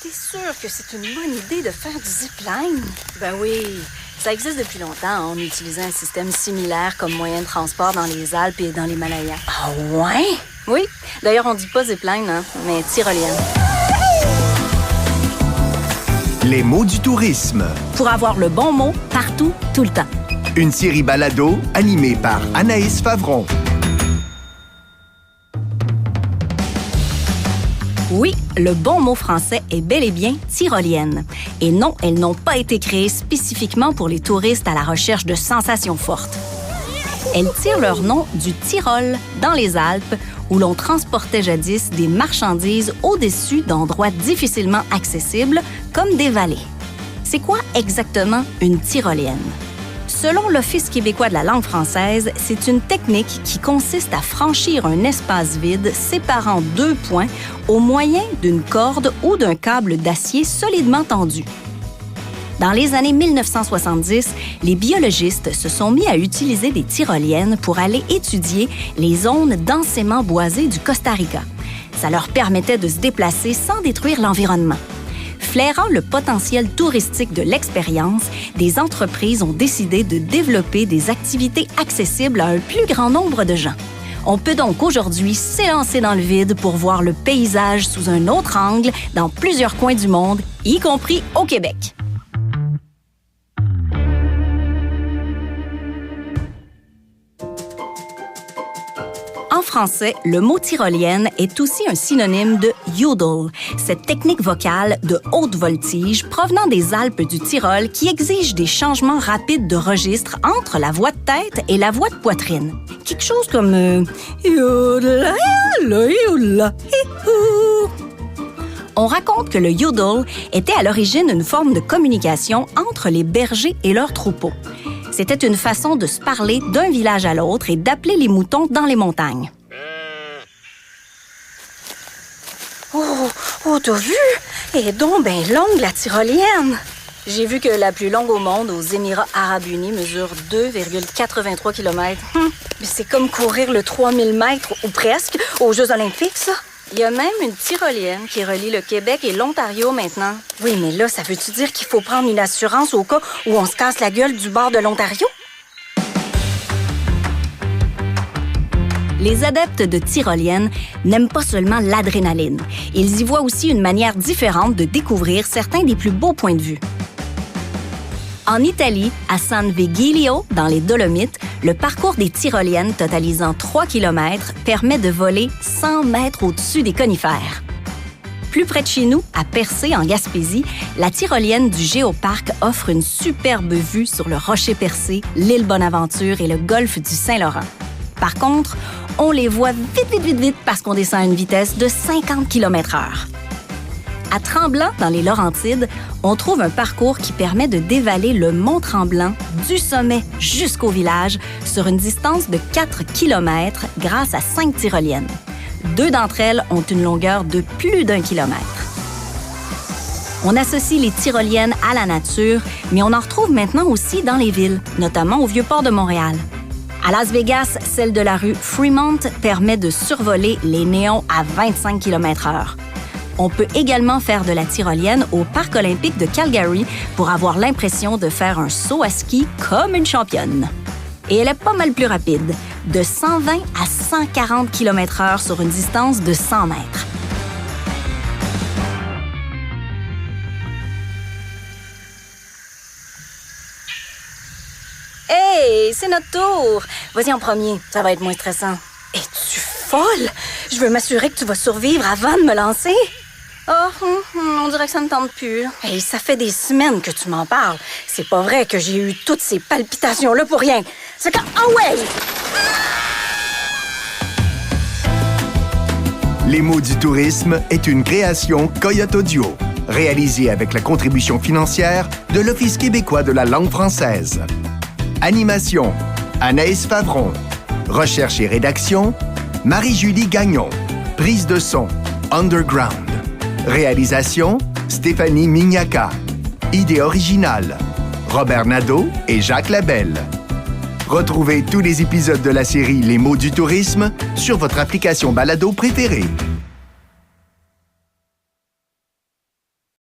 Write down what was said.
T'es sûr que c'est une bonne idée de faire du zipline? Ben oui, ça existe depuis longtemps. On utilisait un système similaire comme moyen de transport dans les Alpes et dans l'Himalaya. Ah ouais? Oui, d'ailleurs on dit pas zipline, hein, mais tyrolienne. Les mots du tourisme. Pour avoir le bon mot partout, tout le temps. Une série balado animée par Anaïs Favron. Oui, le bon mot français est bel et bien tyrolienne. Et non, elles n'ont pas été créées spécifiquement pour les touristes à la recherche de sensations fortes. Elles tirent leur nom du Tyrol, dans les Alpes, où l'on transportait jadis des marchandises au-dessus d'endroits difficilement accessibles, comme des vallées. C'est quoi exactement une tyrolienne? Selon l'Office québécois de la langue française, c'est une technique qui consiste à franchir un espace vide séparant deux points au moyen d'une corde ou d'un câble d'acier solidement tendu. Dans les années 1970, les biologistes se sont mis à utiliser des tyroliennes pour aller étudier les zones densément boisées du Costa Rica. Ça leur permettait de se déplacer sans détruire l'environnement. Flairant le potentiel touristique de l'expérience, des entreprises ont décidé de développer des activités accessibles à un plus grand nombre de gens. On peut donc aujourd'hui s'élancer dans le vide pour voir le paysage sous un autre angle dans plusieurs coins du monde, y compris au Québec. En français, le mot tyrolienne est aussi un synonyme de yodel, cette technique vocale de haute voltige provenant des Alpes du Tyrol qui exige des changements rapides de registre entre la voix de tête et la voix de poitrine. Quelque chose comme yodel, yodel, hi-hou. On raconte que le yodel était à l'origine une forme de communication entre les bergers et leurs troupeaux. C'était une façon de se parler d'un village à l'autre et d'appeler les moutons dans les montagnes. Oh, t'as vu? Elle est donc bien longue, la tyrolienne. J'ai vu que la plus longue au monde, aux Émirats arabes unis, mesure 2,83 km. Mais c'est comme courir le 3000 mètres, ou presque, aux Jeux olympiques, ça. Il y a même une tyrolienne qui relie le Québec et l'Ontario maintenant. Oui, mais là, ça veut-tu dire qu'il faut prendre une assurance au cas où on se casse la gueule du bord de l'Ontario? Les adeptes de tyroliennes n'aiment pas seulement l'adrénaline. Ils y voient aussi une manière différente de découvrir certains des plus beaux points de vue. En Italie, à San Vigilio, dans les Dolomites, le parcours des tyroliennes totalisant 3 km permet de voler 100 mètres au-dessus des conifères. Plus près de chez nous, à Percé, en Gaspésie, la tyrolienne du Géoparc offre une superbe vue sur le Rocher Percé, l'île Bonaventure et le golfe du Saint-Laurent. Par contre, on les voit vite parce qu'on descend à une vitesse de 50 km/h. À Tremblant, dans les Laurentides, on trouve un parcours qui permet de dévaler le mont Tremblant du sommet jusqu'au village sur une distance de 4 km grâce à 5 tyroliennes. 2 d'entre elles ont une longueur de plus d'1 kilomètre. On associe les tyroliennes à la nature, mais on en retrouve maintenant aussi dans les villes, notamment au Vieux-Port de Montréal. À Las Vegas, celle de la rue Fremont permet de survoler les néons à 25 km/h. On peut également faire de la tyrolienne au Parc olympique de Calgary pour avoir l'impression de faire un saut à ski comme une championne. Et elle est pas mal plus rapide, de 120 à 140 km/h sur une distance de 100 mètres. Hey, c'est notre tour! Vas-y en premier, ça va être moins stressant. Es-tu folle? Je veux m'assurer que tu vas survivre avant de me lancer. Oh, on dirait que ça ne tente plus. Hey, ça fait des semaines que tu m'en parles. C'est pas vrai que j'ai eu toutes ces palpitations-là pour rien. C'est quand... Ah ouais! Les mots du tourisme est une création Coyote Audio, réalisée avec la contribution financière de l'Office québécois de la langue française. Animation, Anaïs Favron. Recherche et rédaction, Marie-Julie Gagnon. Prise de son, Underground. Réalisation, Stéphanie Mignacca. Idée originale, Robert Nadeau et Jacques Labelle. Retrouvez tous les épisodes de la série Les mots du tourisme sur votre application balado préférée.